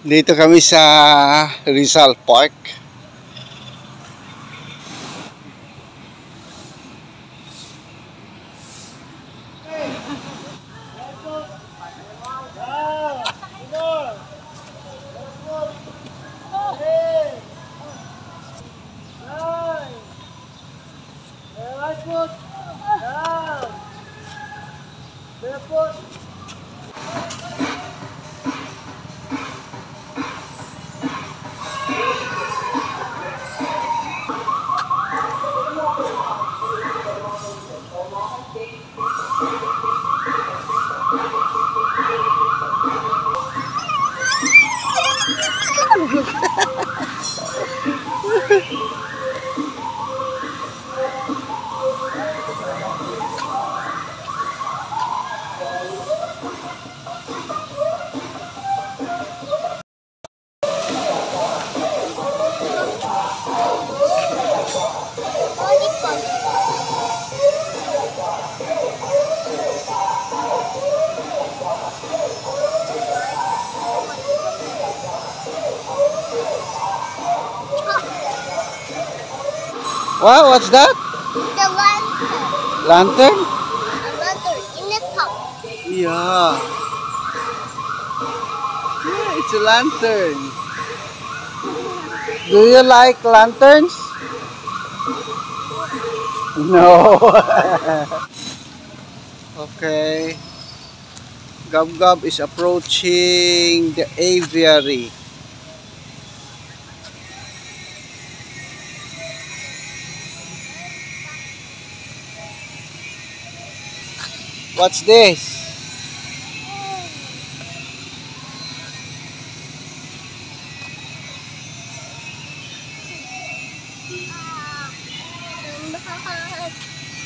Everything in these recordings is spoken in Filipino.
Dito kami sa Rizal Park. Wow, what's that? The lantern. Lantern? A lantern in the top. Yeah. Yeah, it's a lantern. Do you like lanterns? No. Okay. Gab Gab is approaching the aviary. What's this?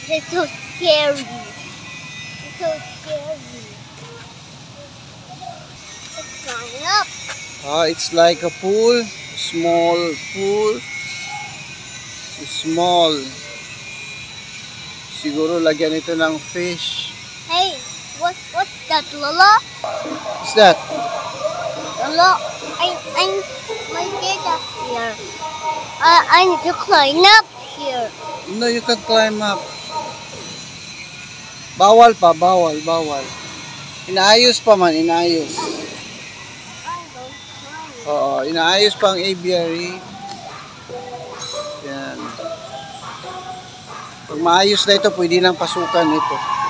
It's so scary. It's so scary. It's flying up. It's like a pool, small pool. Small. Siguro lagyan ito ng fish. Hey, what's that, Lola? What's that? Lola, I'm my kid up here. I need to climb up here. No, you can climb up. Bawal pa, bawal. Inaayos pa man, inaayos. I don't climb. Oo, inaayos pa ang aviary. Yan. Pag maayos na ito, pwede nang pasukan ito.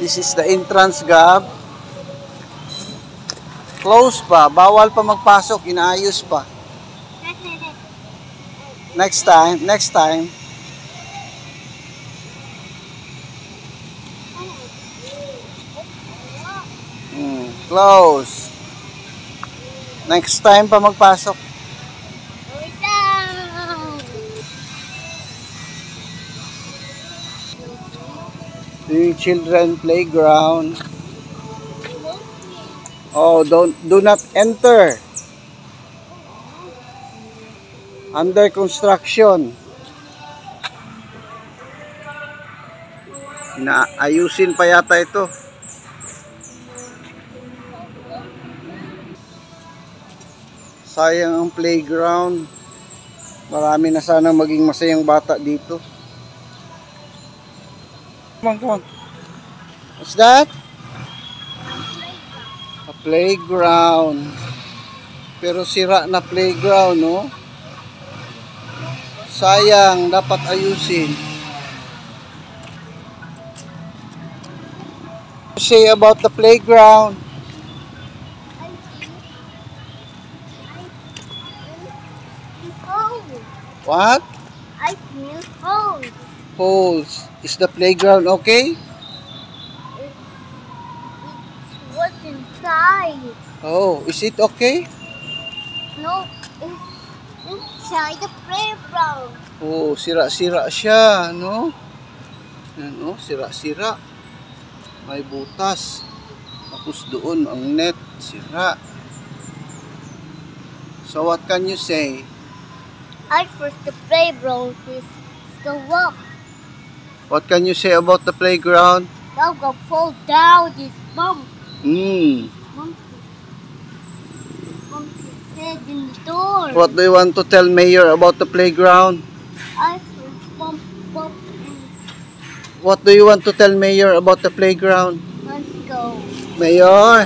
This is the entrance, Gab. Close pa. Bawal pa magpasok. Inaayos pa. Next time. Close. Next time pa magpasok. Go down. The children playground. Oh, do not enter. Under construction. Inaayusin pa yata ito. Sayang ang playground. Marami na sanang maging masayang bata dito. Come on. What's that? A playground. Pero sira na playground, no? Sayang, dapat ayusin. Say about the playground. What? I feel cold. Holes. Is the playground okay? What's inside? Oh, is it okay? No, it's inside the playground. Oh, sira-sira siya, no? Yan, oh, sira-sira. May butas. Tapos doon ang net, sira. So what can you say? I first the playground is the walk. What can you say about the playground? Now go fall down this bump. Hmm. Bump his head in the door. What do you want to tell Mayor about the playground? I first bump and What do you want to tell Mayor about the playground? let's go. Mayor?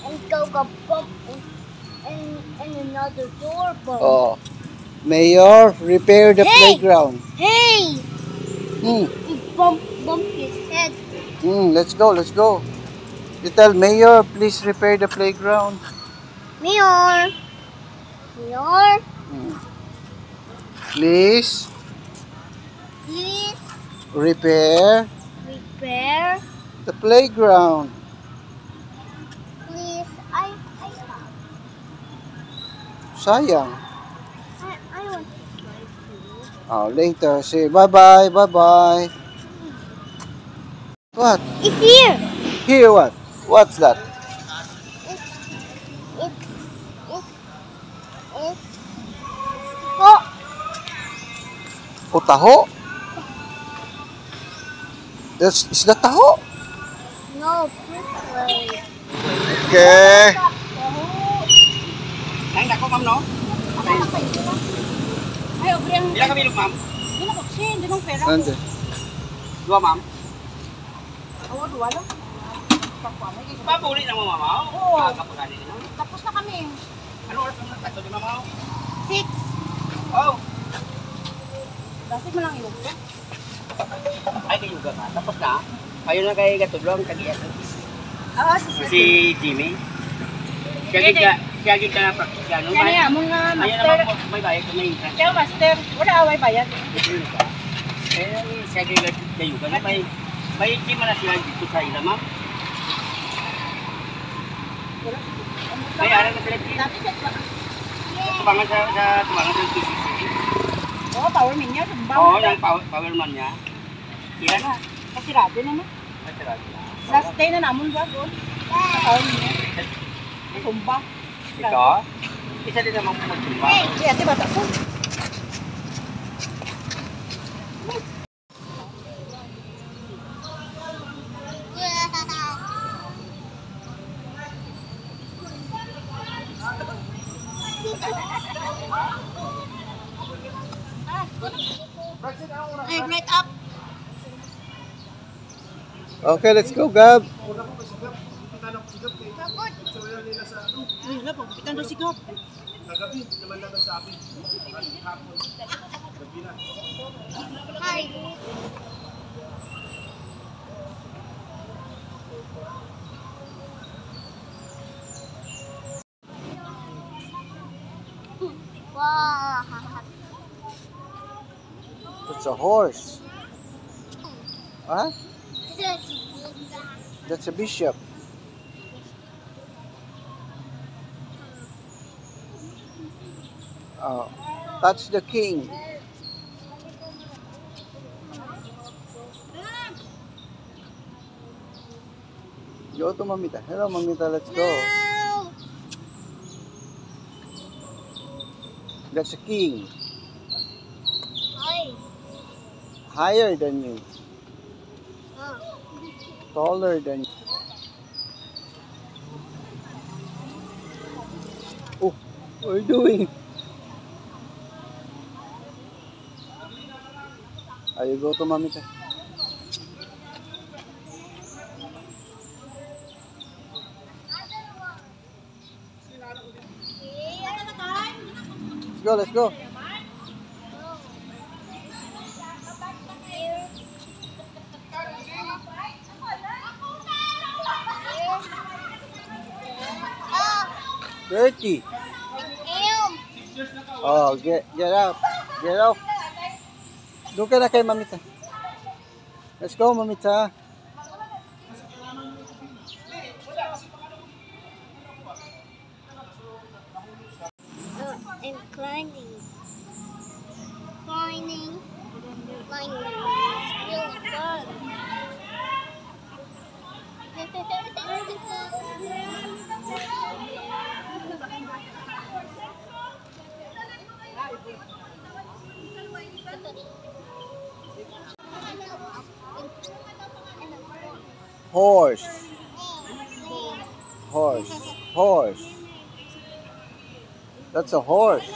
And go bump and another door bump. Oh. Mayor, repair the Hey! playground. Hey! Hmm. He bump his head. Let's go, let's go. You tell Mayor, please repair the playground. Mayor! Mayor! Please Please repair repair. the playground. Please, I stop. Sayang. I want to try too. Oh, later. Say bye-bye, bye-bye. What? It's here. Here what? What's that? It's oh, Oh, taho? Is that taho? no, this way. Okay. Ang dako, ma'am, no? Ay, obre ang Ilan kami, ma'am? Hindi na kasi, hindi nang pera. Nande. Dua, ma'am? Oo, duwa lang. Papuli na mo, ma'am? Oo. Kapagani na. Tapos na kami. Ano oras ang nagtato di, ma'am? 6. Oh. Dasig mo lang yung ka. Ay, kayo ka. Tapos na. Kayo na kay Gatudlong, kagiyan. Oo, Si Jimmy. Siya gid ka na practice ano? Kaya mo nga, Ayun master. naman po, may bayad ko may interest. Kaya master, wala away bayan. Eh, siya gid kayo ka na may team na sila dito sa ila, ma'am. May ara na sila dito. Dati siya ba? Tumangan sa TCC. Oo, power min niya. Oo, yung power man niya. Ilan na? Kasirado naman. Ay, sarado na. Last day na namon ba, God? Power min niya. Sumba. Ito? Isa din naman magtumba. Kaya di bata ko. Hey, right up. Okay, let's go, Gab. Wala, pagpitan daw si God. Hi. Wow. It's a horse. Huh? That's a bishop. Oh, that's the king. Go to Mamita. Hello, Mamita. Let's go. No. That's a king. Hi. Higher than you. Oh. Taller than you. Oh, what are you doing? You go to Mamita. Let's go, let's go. Dirty. Oh, get out. Get out. Doon ka na kay Mamita. Let's go, Mamita. I'm climbing. Climbing. Climbing. It's really fun. Horse. Horse. Horse. That's a horse.